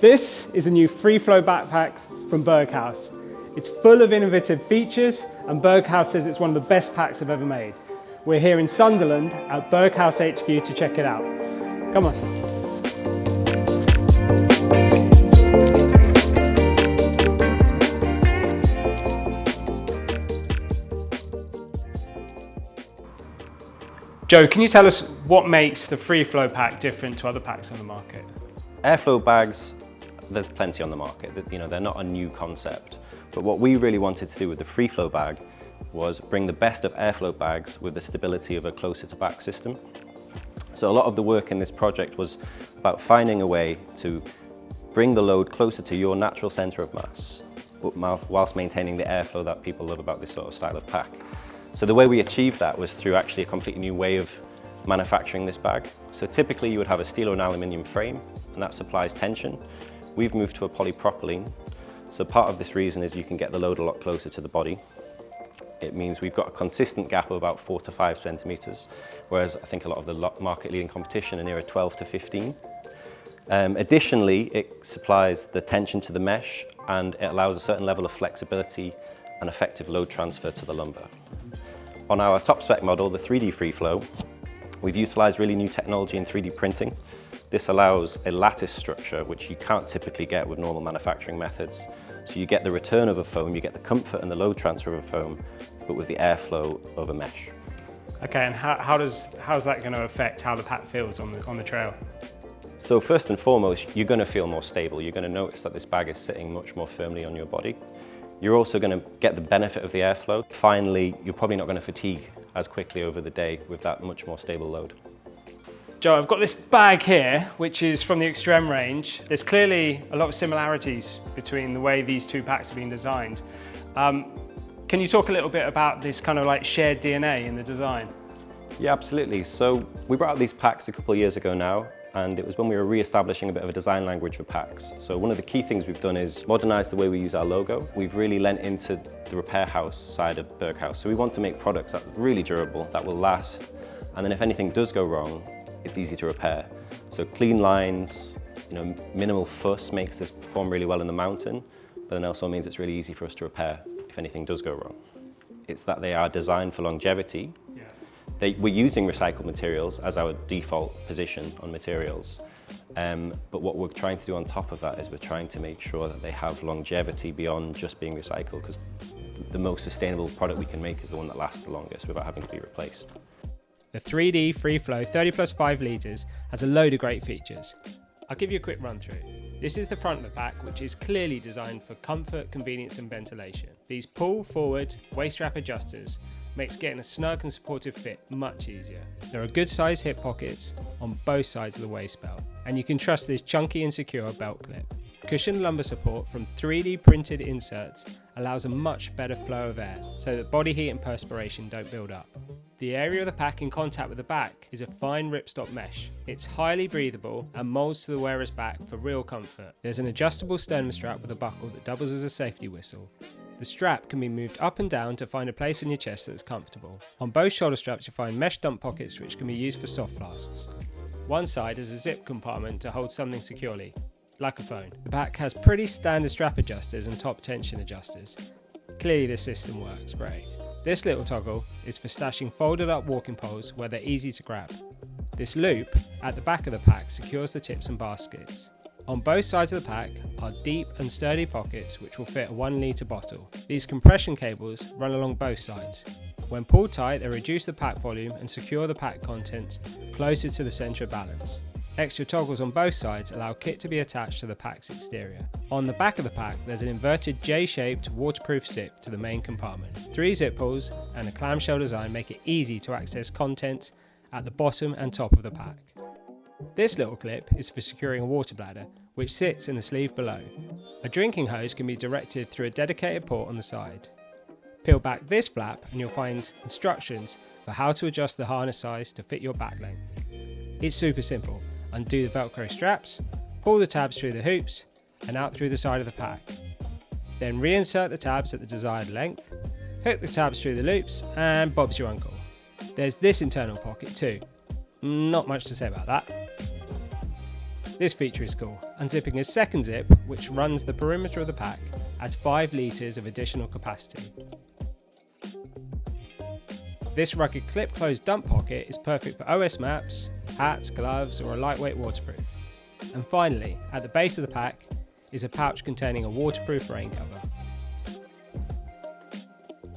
This is a new Freeflow Backpack from Berghaus. It's full of innovative features and Berghaus says it's one of the best packs they've ever made. We're here in Sunderland at Berghaus HQ to check it out. Come on. Joe, can you tell us what makes the Freeflow pack different to other packs on the market? Airflow bags, there's plenty on the market. They're not a new concept. But what we really wanted to do with the Freeflow bag was bring the best of airflow bags with the stability of a closer to back system. So a lot of the work in this project was about finding a way to bring the load closer to your natural center of mass, but whilst maintaining the airflow that people love about this sort of style of pack. So the way we achieved that was through actually a completely new way of manufacturing this bag. So typically you would have a steel or an aluminium frame and that supplies tension. We've moved to a polypropylene. So part of this reason is you can get the load a lot closer to the body. It means we've got a consistent gap of about 4 to 5 centimeters, whereas I think a lot of the market leading competition are near 12 to 15. Additionally, it supplies the tension to the mesh and it allows a certain level of flexibility and effective load transfer to the lumbar. On our top spec model, the 3D Freeflow, we've utilized really new technology in 3D printing. This allows a lattice structure, which you can't typically get with normal manufacturing methods. So you get the return of a foam, you get the comfort and the load transfer of a foam, but with the airflow of a mesh. Okay, and how's that going to affect how the pack feels on the trail? So first and foremost, you're going to feel more stable. You're going to notice that this bag is sitting much more firmly on your body. You're also going to get the benefit of the airflow. Finally, you're probably not going to fatigue as quickly over the day with that much more stable load. Joe, I've got this bag here, which is from the Extreme range. There's clearly a lot of similarities between the way these two packs have been designed. Can you talk a little bit about this kind of like shared DNA in the design? Yeah, absolutely. So we brought out these packs a couple of years ago now, and it was when we were re-establishing a bit of a design language for packs. So one of the key things we've done is modernize the way we use our logo. We've really lent into the repair house side of Berghaus. So we want to make products that are really durable, that will last, and then if anything does go wrong, it's easy to repair. So clean lines, minimal fuss makes this perform really well in the mountain, but then also means it's really easy for us to repair if anything does go wrong. It's that they are designed for longevity. Yeah. We're using recycled materials as our default position on materials, but what we're trying to do on top of that is we're trying to make sure that they have longevity beyond just being recycled, because the most sustainable product we can make is the one that lasts the longest without having to be replaced. The 3D Freeflow 30 plus 5 litres has a load of great features. I'll give you a quick run through. This is the front of the pack, which is clearly designed for comfort, convenience and ventilation. These pull forward waist strap adjusters makes getting a snug and supportive fit much easier. There are good sized hip pockets on both sides of the waist belt, and you can trust this chunky and secure belt clip. Cushioned lumbar support from 3D printed inserts allows a much better flow of air so that body heat and perspiration don't build up. The area of the pack in contact with the back is a fine ripstop mesh. It's highly breathable and molds to the wearer's back for real comfort. There's an adjustable sternum strap with a buckle that doubles as a safety whistle. The strap can be moved up and down to find a place on your chest that's comfortable. On both shoulder straps you'll find mesh dump pockets which can be used for soft flasks. One side is a zip compartment to hold something securely, like a phone. The pack has pretty standard strap adjusters and top tension adjusters. Clearly this system works great. This little toggle is for stashing folded up walking poles where they're easy to grab. This loop at the back of the pack secures the tips and baskets. On both sides of the pack are deep and sturdy pockets which will fit a 1 litre bottle. These compression cables run along both sides. When pulled tight, they reduce the pack volume and secure the pack contents closer to the centre of balance. Extra toggles on both sides allow kit to be attached to the pack's exterior. On the back of the pack, there's an inverted J-shaped waterproof zip to the main compartment. 3 zip pulls and a clamshell design make it easy to access contents at the bottom and top of the pack. This little clip is for securing a water bladder, which sits in the sleeve below. A drinking hose can be directed through a dedicated port on the side. Peel back this flap and you'll find instructions for how to adjust the harness size to fit your back length. It's super simple. Undo the Velcro straps, pull the tabs through the hoops and out through the side of the pack. Then reinsert the tabs at the desired length, hook the tabs through the loops and Bob's your uncle. There's this internal pocket too. Not much to say about that. This feature is cool. Unzipping a second zip, which runs the perimeter of the pack, adds 5 litres of additional capacity. This rugged clip-closed dump pocket is perfect for OS maps, hats, gloves, or a lightweight waterproof. And finally, at the base of the pack is a pouch containing a waterproof rain cover.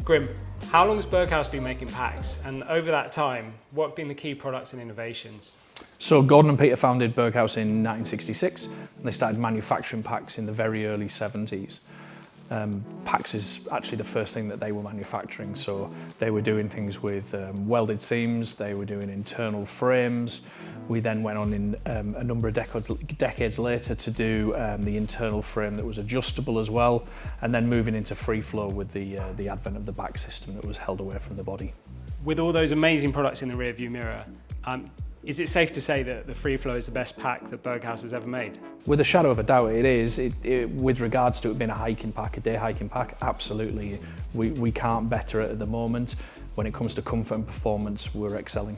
Graeme, how long has Berghaus been making packs? And over that time, what have been the key products and innovations? So Gordon and Peter founded Berghaus in 1966, and they started manufacturing packs in the very early 70s. Packs is actually the first thing that they were manufacturing, so they were doing things with welded seams, they were doing internal frames. We then went on in a number of decades later to do the internal frame that was adjustable as well, and then moving into Freeflow with the advent of the back system that was held away from the body. With all those amazing products in the rearview mirror, is it safe to say that the Freeflow is the best pack that Berghaus has ever made? With a shadow of a doubt, it is. With regards to it being a hiking pack, a day hiking pack, absolutely. We can't better it at the moment. When it comes to comfort and performance, we're excelling.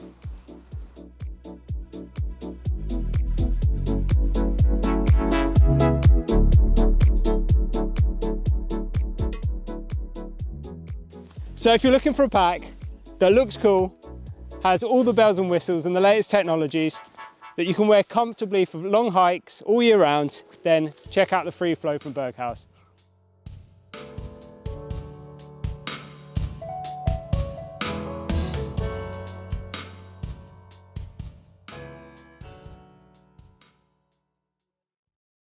So if you're looking for a pack that looks cool, has all the bells and whistles and the latest technologies that you can wear comfortably for long hikes all year round, then check out the Freeflow from Berghaus.